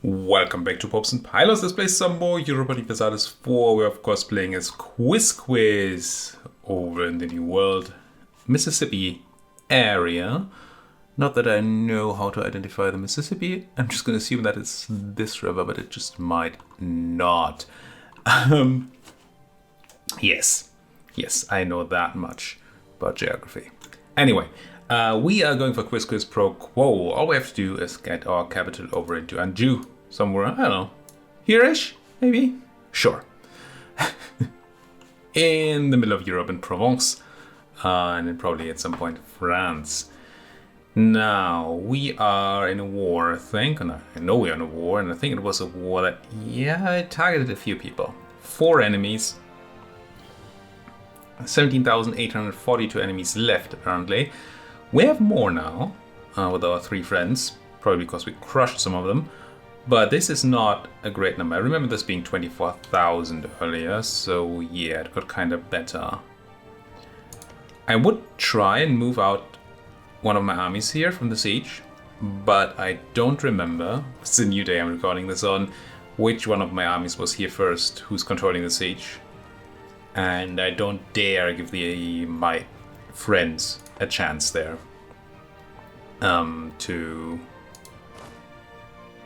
Welcome back to Popes and Pilots. Let's play some more Europa Universalis 4. We're of course playing as Quizquiz over in the New World, Mississippi area. Not that I know how to identify the Mississippi. I'm just going to assume that it's this river, but it just might not. Yes, I know that much about geography. Anyway, we are going for Quizquiz Pro Quo. All we have to do is get our capital over into Anjou, somewhere, I don't know, here-ish, maybe? Sure. In the middle of Europe, in Provence, and then probably at some point France. Now, we are in a war, I think, and I know we are in a war, and I think it was a war that, it targeted a few people. 4 enemies. 17,842 enemies left, apparently. We have more now, with our 3 friends, probably because we crushed some of them. But this is not a great number. I remember this being 24,000 earlier, so yeah, it got kind of better. I would try and move out one of my armies here from the siege, but I don't remember, it's a new day I'm recording this on, which one of my armies was here first, who's controlling the siege. And I don't dare give my friends a chance there to,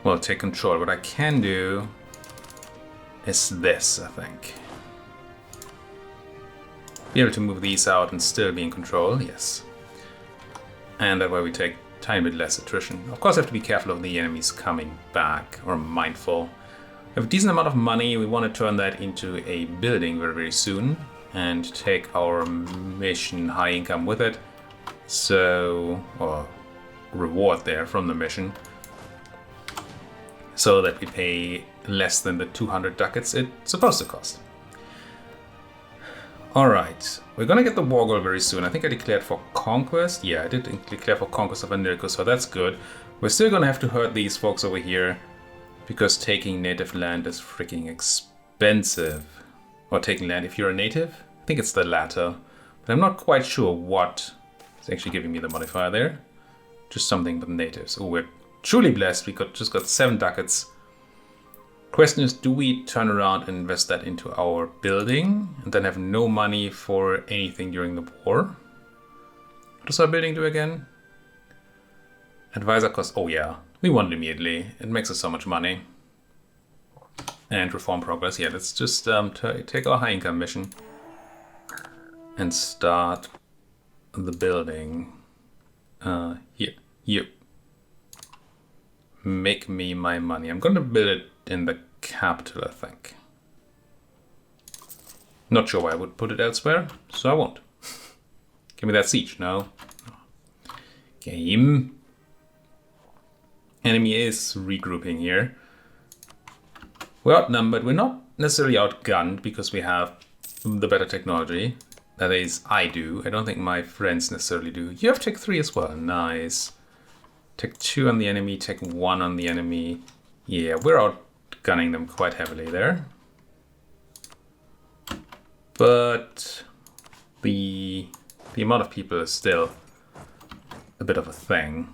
well, take control. What I can do is this, I think. Be able to move these out and still be in control, yes. And that way we take a tiny bit less attrition. Of course I have to be careful of the enemies coming back, or mindful. We have a decent amount of money. We want to turn that into a building very, very soon and take our mission high income with it. So, or reward there from the mission, so that we pay less than the 200 ducats it's supposed to cost. Alright, we're gonna get the war goal very soon. I think I declared for conquest. Yeah, I did declare for conquest of Anilco, so that's good. We're still gonna have to hurt these folks over here, because taking native land is freaking expensive. Or taking land if you're a native? I think it's the latter. But I'm not quite sure what is actually giving me the modifier there. Just something with natives. Oh, we're truly blessed. We just got 7 ducats. Question is, do we turn around and invest that into our building and then have no money for anything during the war? What does our building do again? Advisor cost, oh yeah, we want it immediately. It makes us so much money. And reform progress, yeah, let's just take our high income mission and start the building. Here. Make me my money. I'm going to build it in the capital, I think. Not sure why I would put it elsewhere, so I won't. Give me that siege, no. Game. Enemy is regrouping here. We're outnumbered. We're not necessarily outgunned because we have the better technology. That is, I do. I don't think my friends necessarily do. You have Tech 3 as well. Nice. Tech 2 on the enemy, Tech 1 on the enemy. Yeah, we're outgunning them quite heavily there. But the amount of people is still a bit of a thing.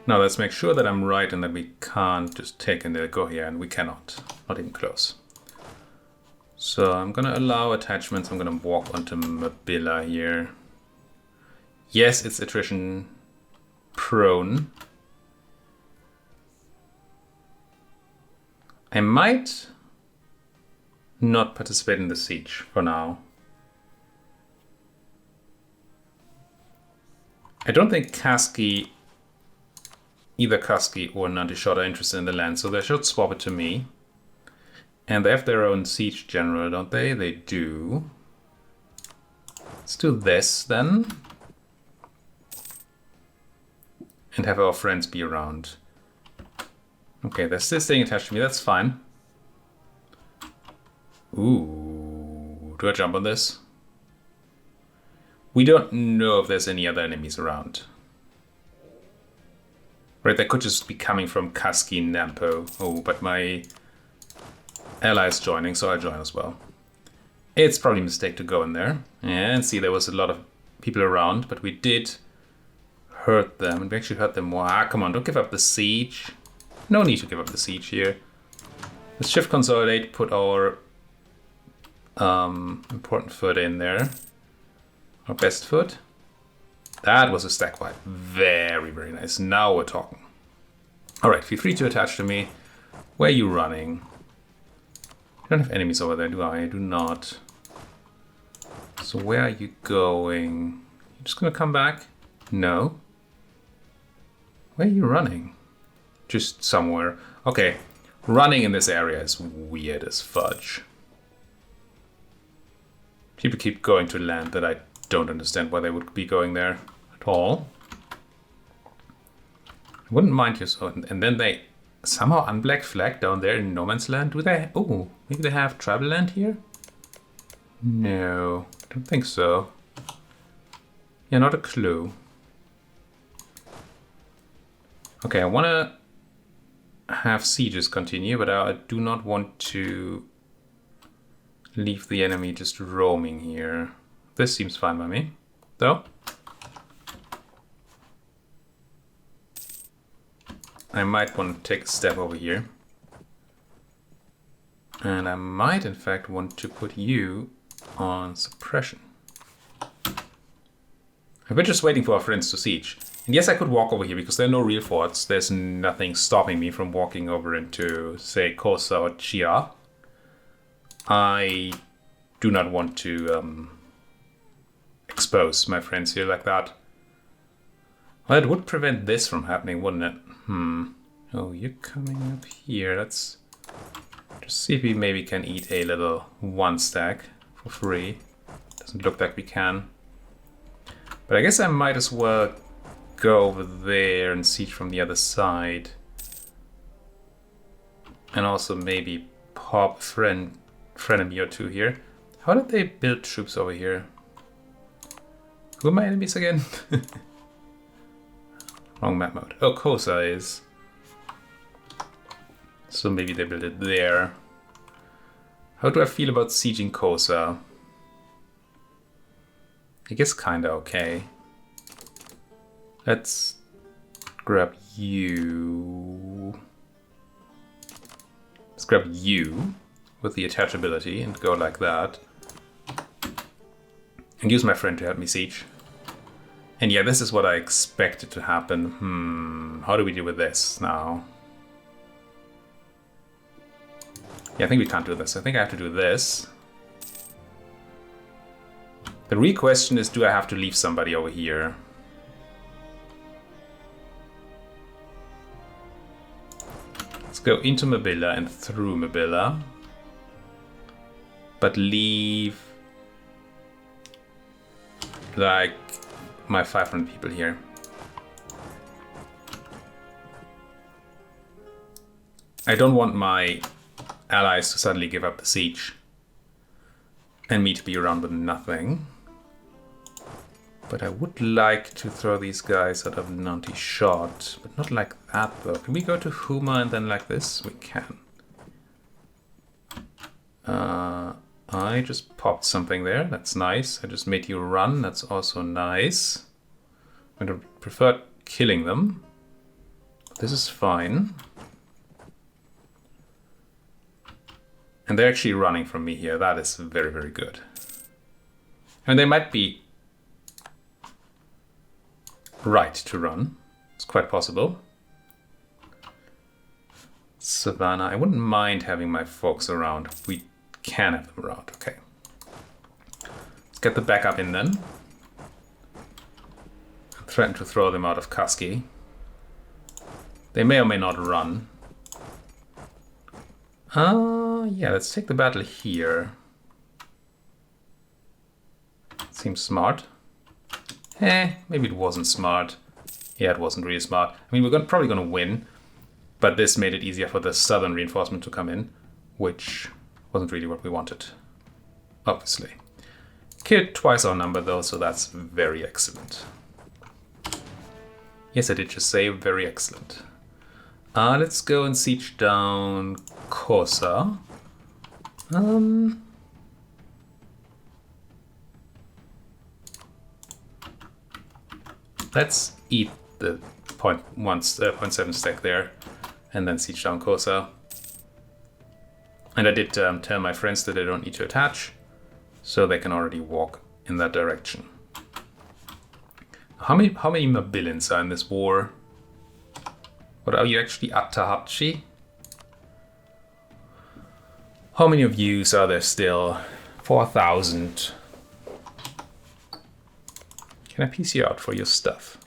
Now let's make sure that I'm right and that we can't just take and go here, and we cannot. Not even close. So I'm gonna allow attachments. I'm gonna walk onto Mabilla here. Yes, it's attrition prone. I might not participate in the siege for now. I don't think either Kaski or Nantishot are interested in the land, so they should swap it to me. And they have their own siege general, don't they? They do. Let's do this then. And have our friends be around. Okay, they're still staying attached to me, that's fine. Ooh, do I jump on this? We don't know if there's any other enemies around. Right, they could just be coming from Kaski and Nampo. Oh, but my ally is joining, so I'll join as well. It's probably a mistake to go in there. And see, there was a lot of people around, but we did hurt them, and we actually hurt them more. Ah, come on, don't give up the siege. No need to give up the siege here. Let's shift consolidate, put our important foot in there. Our best foot. That was a stack wipe. Very, very nice. Now we're talking. Alright, feel free to attach to me. Where are you running? I don't have enemies over there, do I? I do not. So where are you going? You just gonna come back? No. Where are you running? Just somewhere. Okay, running in this area is weird as fudge. People keep going to land that I don't understand why they would be going there at all. I wouldn't mind you so. And then they somehow unblack flag down there in no man's land. Do they? Oh, maybe they have tribal land here? No, I don't think so. Yeah, not a clue. Okay, I want to have sieges continue, but I do not want to leave the enemy just roaming here. This seems fine by me, though. I might want to take a step over here. And I might, in fact, want to put you on suppression. We're just waiting for our friends to siege. And yes, I could walk over here because there are no real forts. There's nothing stopping me from walking over into, say, Kosa or Chia. I do not want to expose my friends here like that. Well, it would prevent this from happening, wouldn't it? Oh, you're coming up here. Let's just see if we maybe can eat a little one stack for free. Doesn't look like we can. But I guess I might as well go over there and siege from the other side. And also maybe pop a frenemy or two here. How did they build troops over here? Who are my enemies again? Wrong map mode. Oh, Kosa is. So maybe they built it there. How do I feel about sieging Kosa? I guess kinda okay. Let's grab you. Let's grab you with the attachability and go like that. And use my friend to help me siege. And yeah, this is what I expected to happen. How do we deal with this now? Yeah, I think we can't do this. I think I have to do this. The real question is, do I have to leave somebody over here? Let's go into Mabilla and through Mabilla. But leave like my 500 people here. I don't want my allies to suddenly give up the siege and me to be around with nothing. But I would like to throw these guys out of 90 shot, but not like that though. Can we go to Huma and then like this? We can. I just popped something there. That's nice. I just made you run. That's also nice. I would prefer killing them. This is fine. And they're actually running from me here. That is very, very good. And they might be right to run. It's quite possible. Savannah. I wouldn't mind having my folks around. We can have them around. Okay. Let's get the backup in then. Threaten to throw them out of Kaski. They may or may not run. Yeah, let's take the battle here. Seems smart. Maybe it wasn't smart. Yeah, it wasn't really smart. I mean, we're probably going to win, but this made it easier for the southern reinforcement to come in, which wasn't really what we wanted, obviously. Killed twice our number though, so that's very excellent. Yes, I did just say very excellent. Let's go and siege down Kosa. Let's eat the 0.7 stack there and then siege down Kosa. And I did tell my friends that they don't need to attach, so they can already walk in that direction. How many Mabillions are in this war? What are you actually, Atahachi? How many of you are there still? 4,000. Can I piece you out for your stuff?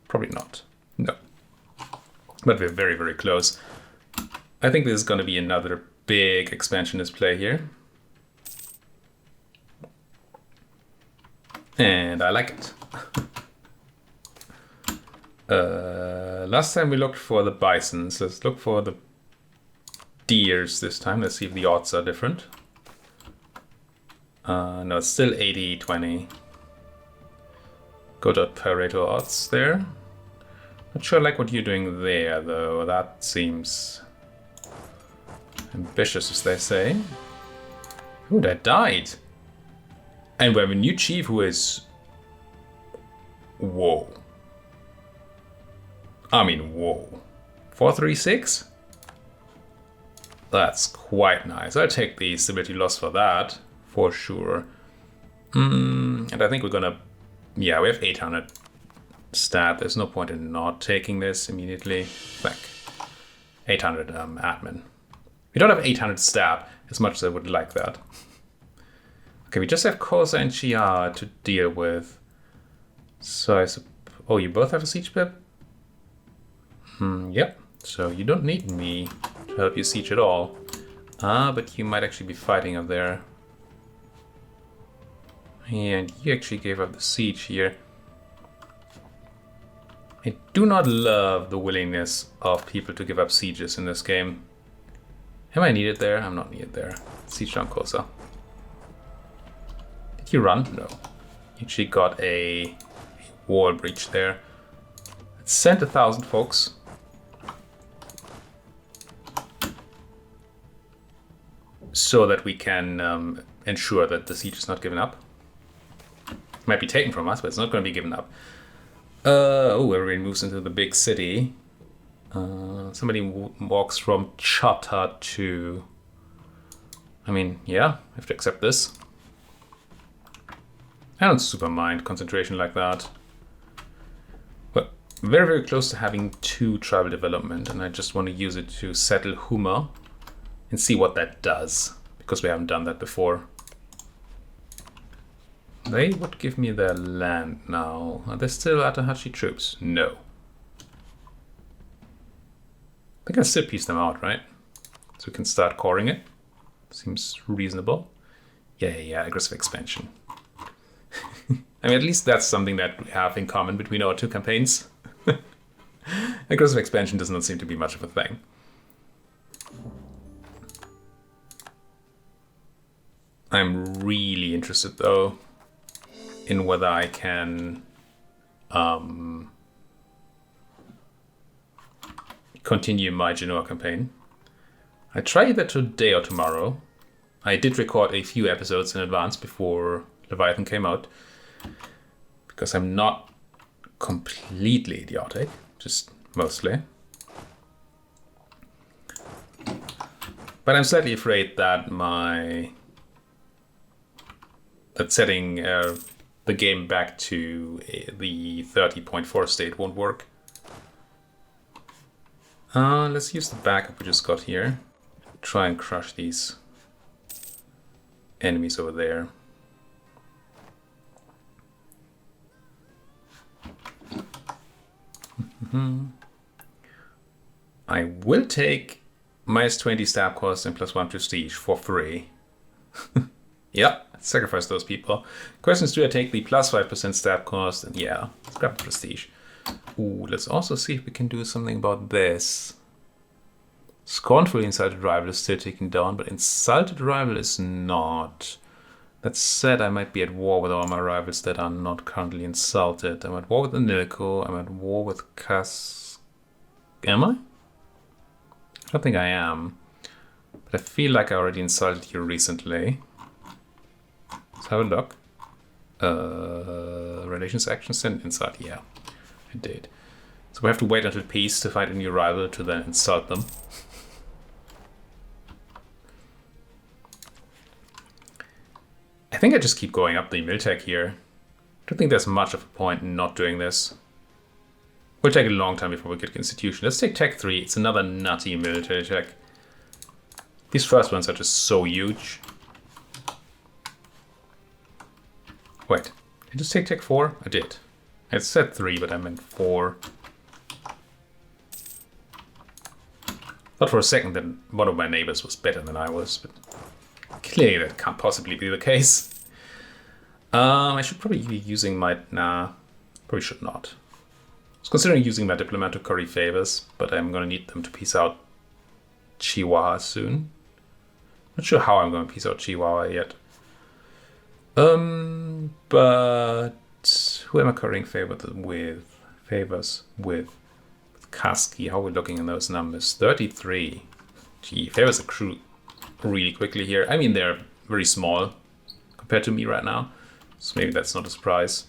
Probably not. No. But we're very, very close. I think this is going to be another big expansionist play here. And I like it. Last time we looked for the bisons. Let's look for the deers this time. Let's see if the odds are different. No, it's still 80-20. Good Pareto odds there. Not sure I like what you're doing there, though. That seems ambitious, as they say. Ooh, that died. And we have a new chief who is... Whoa. I mean, whoa. 436? That's quite nice. I'll take the stability loss for that, for sure. And I think we're gonna... Yeah, we have 800 stat. There's no point in not taking this immediately. Like 800 admin. We don't have 800 stat, as much as I would like that. Okay, we just have Kosa and Chia to deal with. So oh, you both have a siege pip? Yep. So you don't need me to help you siege at all. But you might actually be fighting up there. And you actually gave up the siege here. I do not love the willingness of people to give up sieges in this game. Am I needed there? I'm not needed there. Siege down Kosa. Did you run? No. You actually got a wall breach there. Let's send 1,000 folks. So that we can ensure that the siege is not given up. It might be taken from us, but it's not going to be given up. Oh, everybody moves into the big city. Somebody walks from Chata to... I mean, yeah, I have to accept this. I don't super mind concentration like that. But very, very close to having 2 tribal development, and I just want to use it to settle Huma and see what that does, because we haven't done that before. They would give me their land now. Are there still Atahachi troops? No. I think I still piece them out, right? So we can start coring it. Seems reasonable. Yeah, aggressive expansion. I mean, at least that's something that we have in common between our 2 campaigns. Aggressive expansion does not seem to be much of a thing. I'm really interested, though, in whether I can continue my Genoa campaign. I try either today or tomorrow. I did record a few episodes in advance before Leviathan came out, because I'm not completely idiotic, just mostly. But I'm slightly afraid that setting the game back to the 30.4 state won't work. Let's use the backup we just got here. Try and crush these enemies over there. I will take -20 stab cost and +1 prestige for free. Yep, sacrifice those people. Questions, do I take the +5% stab cost? And yeah, let's grab the prestige. Ooh, let's also see if we can do something about this. Scornfully insulted rival is still taken down, but insulted rival is not. That said, I might be at war with all my rivals that are not currently insulted. I'm at war with Anilko, I'm at war with Kas... Am I? I don't think I am. But I feel like I already insulted you recently. Let's have a look. Relations action, send insult, yeah. Indeed. So we have to wait until peace to find a new rival to then insult them. I think I just keep going up the Miltech here. I don't think there's much of a point in not doing this. Will take a long time before we get institution. Let's take Tech 3. It's another nutty military tech. These first ones are just so huge. Wait, did I just take Tech 4? I did. I said 3, but I meant 4. Thought for a second that one of my neighbors was better than I was, but clearly that can't possibly be the case. I should probably be using my... Nah, probably should not. I was considering using my diplomat to curry favors, but I'm going to need them to peace out Chihuahua soon. Not sure how I'm going to peace out Chihuahua yet. But who am I currying favors with? Kaski, how are we looking in those numbers? 33. Gee, favors accrue really quickly here. I mean, they're very small compared to me right now, so maybe that's not a surprise.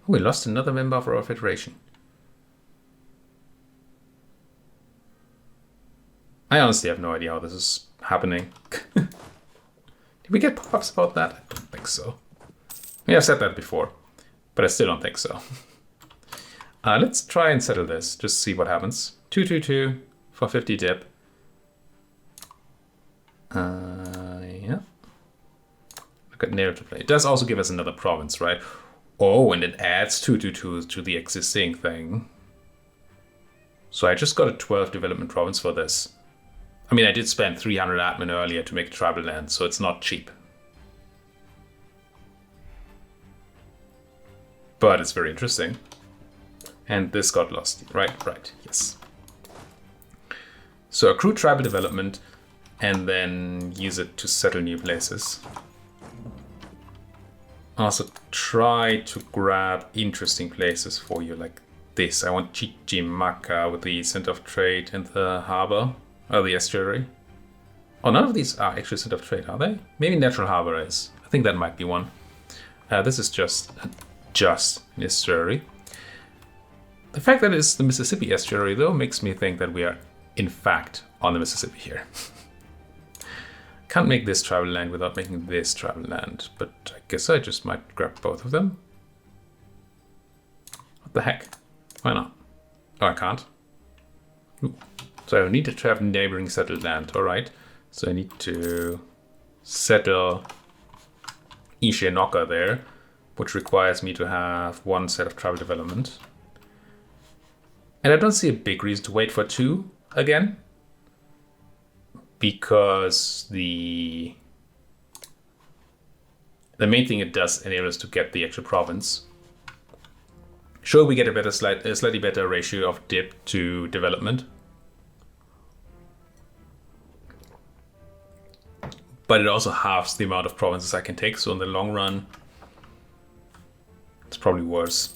Oh, we lost another member of our federation. I honestly have no idea how this is happening. Did we get pop-ups about that? I don't think so. I mean, I've said that before, but I still don't think so. Let's try and settle this, just see what happens. 222 for 50 dip. Yeah. Look at narrative play. It does also give us another province, right? Oh, and it adds 222 to the existing thing. So I just got a 12 development province for this. I mean, I did spend 300 admin earlier to make a tribal land, so it's not cheap. But it's very interesting. And this got lost. Right, yes. So accrue tribal development and then use it to settle new places. Also try to grab interesting places for you like this. I want Chichimaka with the center of trade and the harbor, or the estuary. Oh, none of these are actually center of trade, are they? Maybe natural harbor is. I think that might be one. This is just an estuary. The fact that it's the Mississippi estuary, though, makes me think that we are, in fact, on the Mississippi here. Can't make this travel land without making this travel land, but I guess I just might grab both of them. What the heck? Why not? Oh, I can't. Ooh. So I need to have neighboring settled land, alright. So I need to settle Ishinoka there, which requires me to have one set of travel development. And I don't see a big reason to wait for 2 again, because the main thing it does enable us to get the actual province. Sure, we get a slightly better ratio of dip to development, but it also halves the amount of provinces I can take. So in the long run, it's probably worse.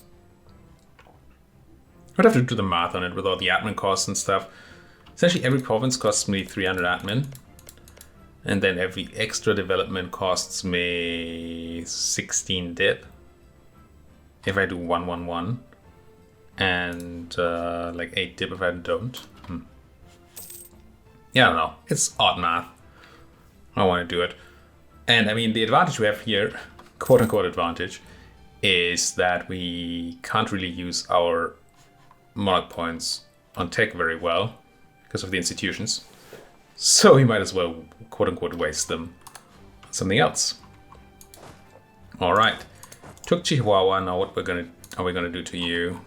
I'd have to do the math on it with all the admin costs and stuff. Essentially, every province costs me 300 admin. And then every extra development costs me 16 dip. If I do 111. And like 8 dip if I don't. Yeah, I don't know. It's odd math. I don't want to do it. And I mean, the advantage we have here, quote unquote advantage, is that we can't really use our monarch points on tech very well because of the institutions. So we might as well, quote unquote, waste them on something else. All right, took Chihuahua. Now what are we gonna do to you?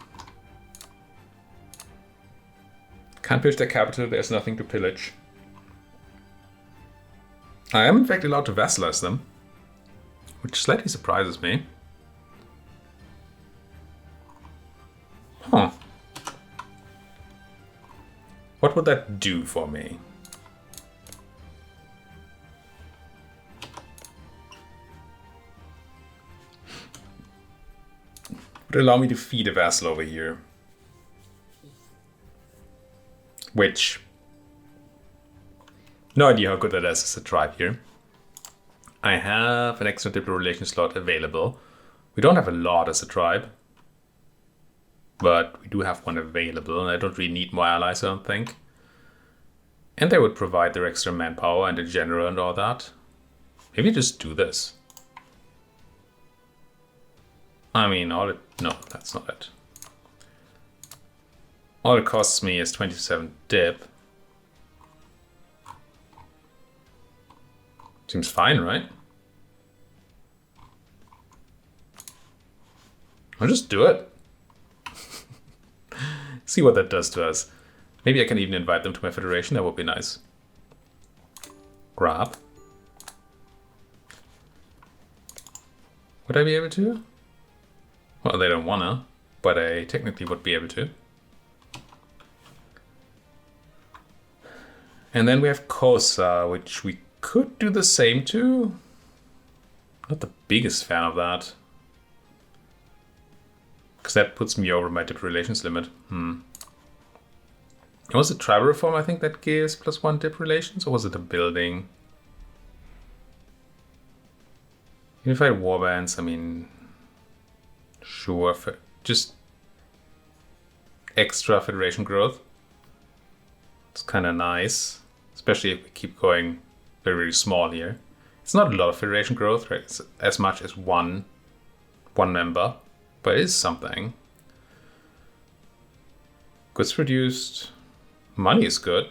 Can't pillage their capital. There's nothing to pillage. I am in fact allowed to vassalize them, which slightly surprises me. Huh. What would that do for me? Would allow me to feed a vassal over here. Which, no idea how good that is as a tribe here. I have an extra diplomatic relation slot available. We don't have a lot as a tribe. But we do have one available, and I don't really need more allies, I don't think. And they would provide their extra manpower and a general and all that. Maybe just do this. I mean, no, that's not it. All it costs me is 27 dip. Seems fine, right? I'll just do it. See what that does to us. Maybe I can even invite them to my federation. That would be nice. Grab. Would I be able to? Well, they don't wanna, but I technically would be able to. And then we have Kosa, which we could do the same to. Not the biggest fan of that. Because that puts me over my dip relations limit. Was it tribal reform, I think, that gives +1 dip relations? Or was it a building? Unified warbands, I mean... Sure, for just extra federation growth. It's kind of nice. Especially if we keep going very, very small here. It's not a lot of federation growth, right? It's as much as one member. But it is something. Goods produced. Money is good.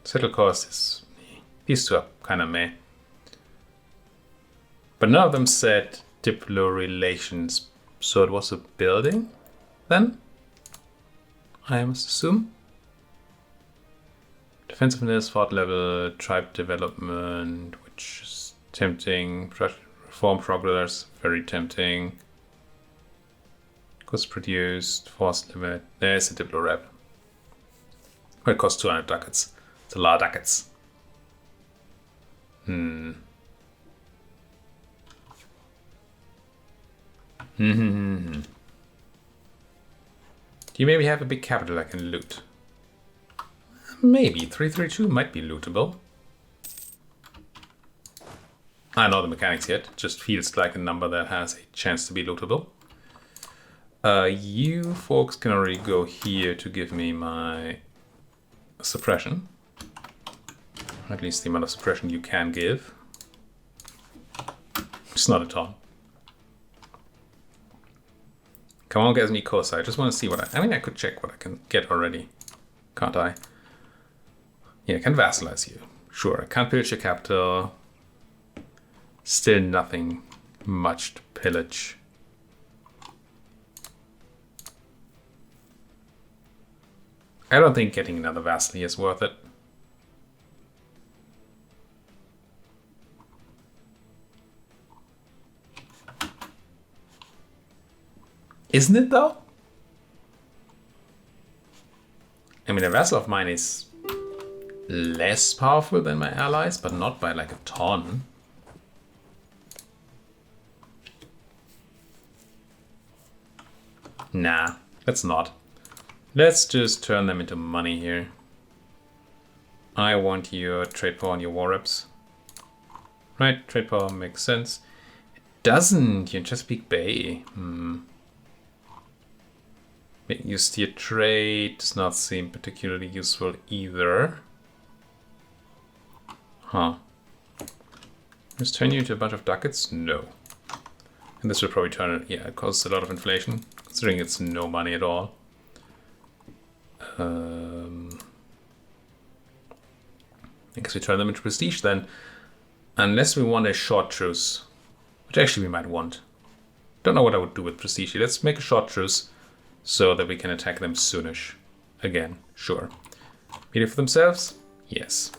Settle cost is... These two are kind of meh. But none of them said diplo relations. So it was a building then? I must assume. Defensiveness, fort level, tribe development, which is tempting. Reform progress, very tempting. Goods produced, force limit. There's a diplo rep. It costs 200 ducats. It's a lot of ducats. Do you maybe have a big capital I can loot? Maybe 332 might be lootable. I don't know the mechanics yet. It just feels like a number that has a chance to be lootable. You folks can already go here to give me my suppression. At least the amount of suppression you can give. It's not a ton. Come on, get me Kosa. I just want to see what I mean, I could check what I can get already. Can't I? Yeah, I can vassalize you. Sure, I can't pillage your capital. Still nothing much to pillage. I don't think getting another vassally is worth it. Isn't it though? I mean, a vassal of mine is less powerful than my allies, but not by like a ton. Nah, let's not. Let's just turn them into money here. I want your trade power and your war reps. Right, trade power makes sense. It doesn't, you're in Chesapeake Bay. You steer trade does not seem particularly useful either. Huh. Just turn you into a bunch of ducats? No. And this will probably turn it, yeah, it causes a lot of inflation, considering it's no money at all. I guess we turn them into prestige then. Unless we want a short truce, which actually we might want. Don't know what I would do with prestige. Let's make a short truce so that we can attack them soonish. Again, sure. Media for themselves? Yes.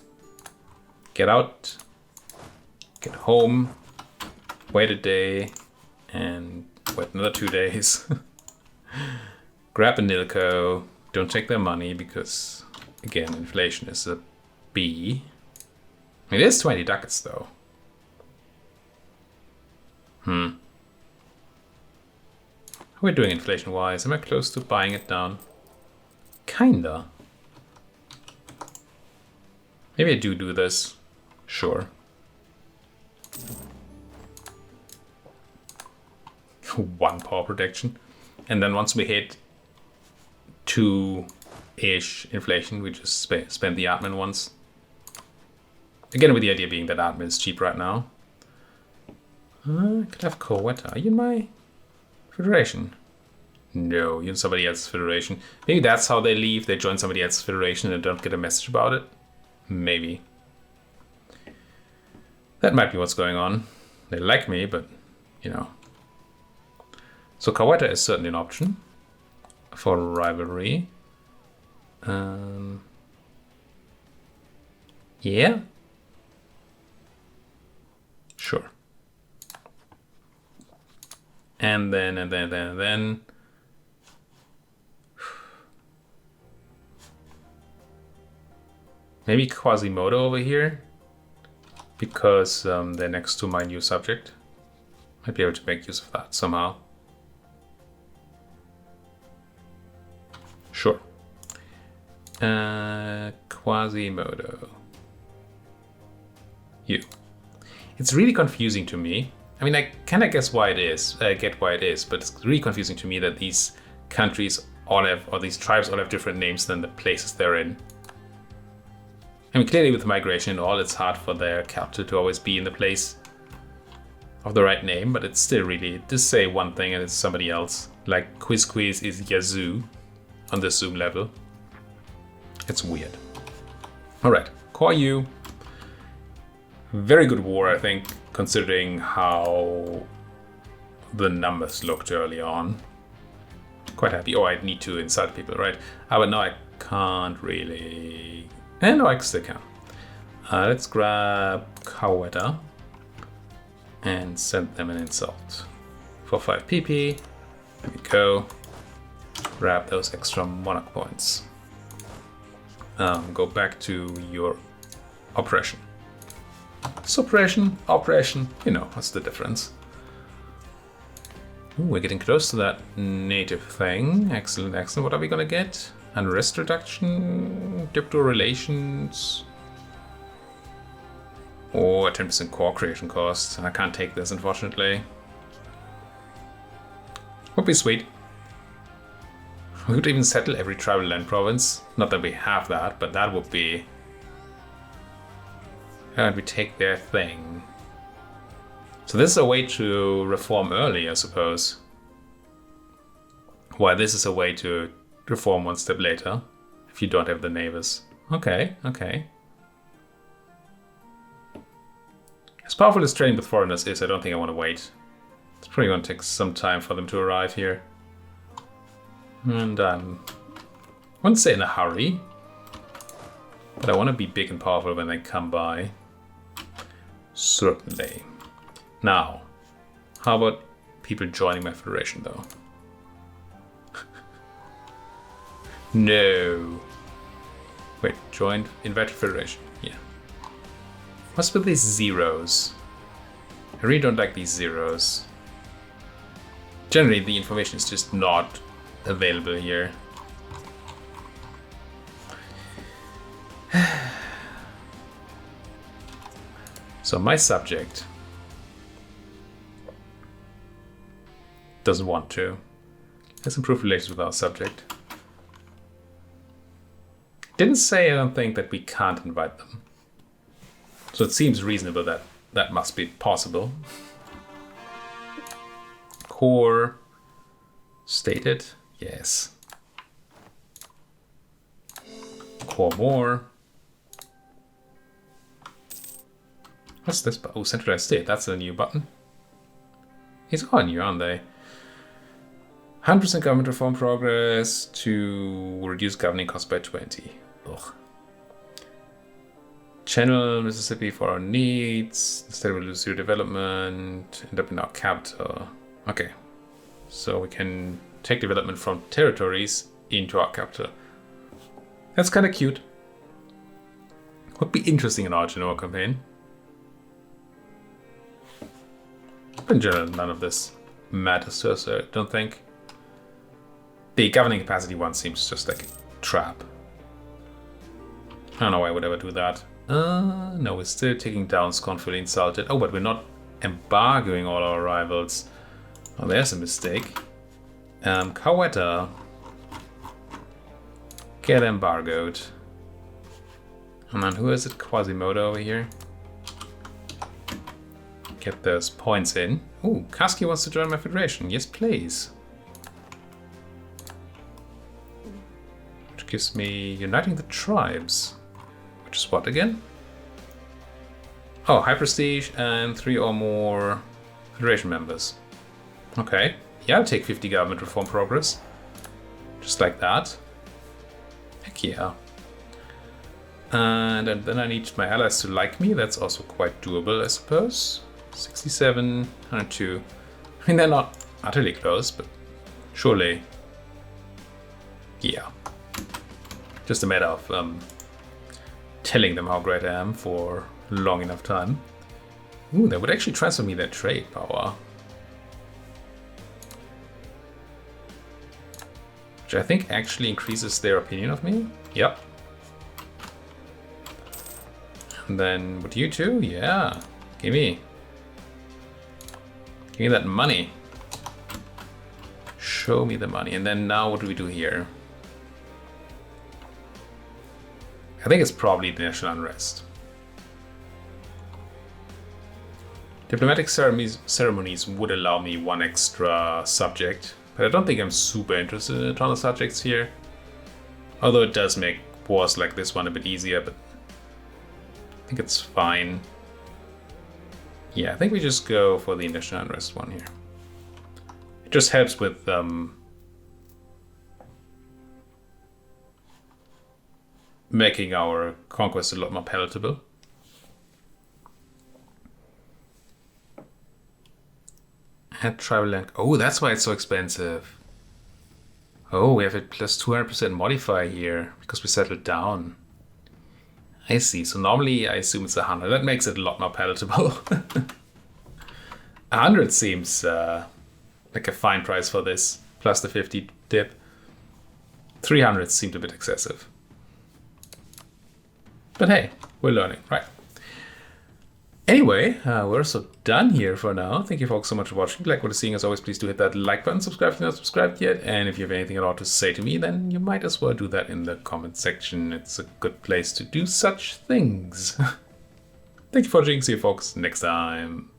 Get out. Get home. Wait a day. And wait another 2 days. Grab a Nilco. Don't take their money because, again, inflation is a B. It is 20 ducats though. How are we doing inflation-wise? Am I close to buying it down? Kinda. Maybe I do this. Sure. 1 power protection. And then once we hit 2-ish inflation, we just spend the admin once. Again, with the idea being that admin is cheap right now. I could have Corvetta. Are you in my federation? No, you're in somebody else's federation. Maybe that's how they leave. They join somebody else's federation and don't get a message about it. Maybe. That might be what's going on. They like me, but, you know. So Corvetta is certainly an option for rivalry. Yeah. Sure. And then. Maybe Quasimodo over here, because they're next to my new subject. Might be able to make use of that somehow. Sure. Quasimodo. You. It's really confusing to me. I mean, I kind of guess why it is. I get why it is, but it's really confusing to me that these countries all have, or these tribes all have different names than the places they're in. I mean, clearly with migration and all, it's hard for their capital to always be in the place of the right name, but it's still really, just say one thing and it's somebody else. Like Quizquiz is Yazoo on the Zoom level. It's weird. All right, Core U. Very good war, I think, considering how the numbers looked early on. Quite happy. Oh, I need to insult people, right? But no, I can't really. And no, I still can. Let's grab Corvetta and send them an insult for 5 PP. There we go. Grab those extra monarch points. Go back to your oppression. Suppression, oppression, you know, what's the difference? Ooh, we're getting close to that native thing. Excellent, excellent. What are we gonna get? Unrest reduction, crypto relations, or 10% core creation cost. I can't take this, unfortunately. Would be sweet. We could even settle every tribal land province. Not that we have that, but that would be. And we take their thing. So this is a way to reform early, I suppose. Why this is a way to reform one step later, if you don't have the neighbors. Okay, okay. As powerful as trading with foreigners is, I don't think I want to wait. It's probably going to take some time for them to arrive here. And I wouldn't say in a hurry, but I want to be big and powerful when they come by. Certainly. Now, how about people joining my federation, though? No. Wait, joined, invite federation. Yeah. What's with these zeros? I really don't like these zeros. Generally, the information is just not available here. So my subject doesn't want to. Let's improve relations with our subject. Didn't say, I don't think, that we can't invite them. So it seems reasonable that that must be possible. Core stated, yes. Core more. What's this? Oh, centralized state. That's a new button. These are new, aren't they? 100% government reform progress to reduce governing costs by 20. Ugh. Channel Mississippi for our needs. Instead of lose zero development. End up in our capital. Okay. So we can take development from territories into our capital. That's kind of cute. Would be interesting in our Genoa campaign. But in general, none of this matters to us, I don't think. The governing capacity one seems just like a trap. I don't know why I would ever do that. No, we're still taking down Scornfully Insulted. Oh, but we're not embargoing all our rivals. Oh, there's a mistake. Coweta. Get embargoed. And then who is it? Quasimodo over here. Get those points in. Ooh, Kaski wants to join my federation. Yes, please. Which gives me uniting the tribes. Which is what again? Oh, high prestige and 3 or more federation members. Okay. Yeah, I'll take 50 government reform progress. Just like that. Heck yeah. And then I need my allies to like me. That's also quite doable, I suppose. 67, 102. I mean, they're not utterly close, but surely. Yeah. Just a matter of telling them how great I am for long enough time. Ooh, that would actually transfer me their trade power. Which I think actually increases their opinion of me. Yep. And then with you too? Yeah. Give me that money. Show me the money. And then now what do we do here? I think it's probably the national unrest. Diplomatic ceremonies would allow me 1 extra subject, but I don't think I'm super interested in a ton of subjects here. Although it does make wars like this one a bit easier, but I think it's fine. Yeah, I think we just go for the national unrest one here. It just helps with making our conquest a lot more palatable. Add tribal land. Oh, that's why it's so expensive. Oh, we have a plus 200% modifier here because we settled down. I see. So normally I assume it's 100. That makes it a lot more palatable. 100 seems like a fine price for this, plus the 50 dip. 300 seemed a bit excessive. But hey, we're learning, right? Anyway, we're also done here for now. Thank you folks so much for watching. If you like what you're seeing, as always, please do hit that like button, subscribe if you're not subscribed yet, and if you have anything at all to say to me, then you might as well do that in the comment section. It's a good place to do such things. Thank you for watching. See you folks next time.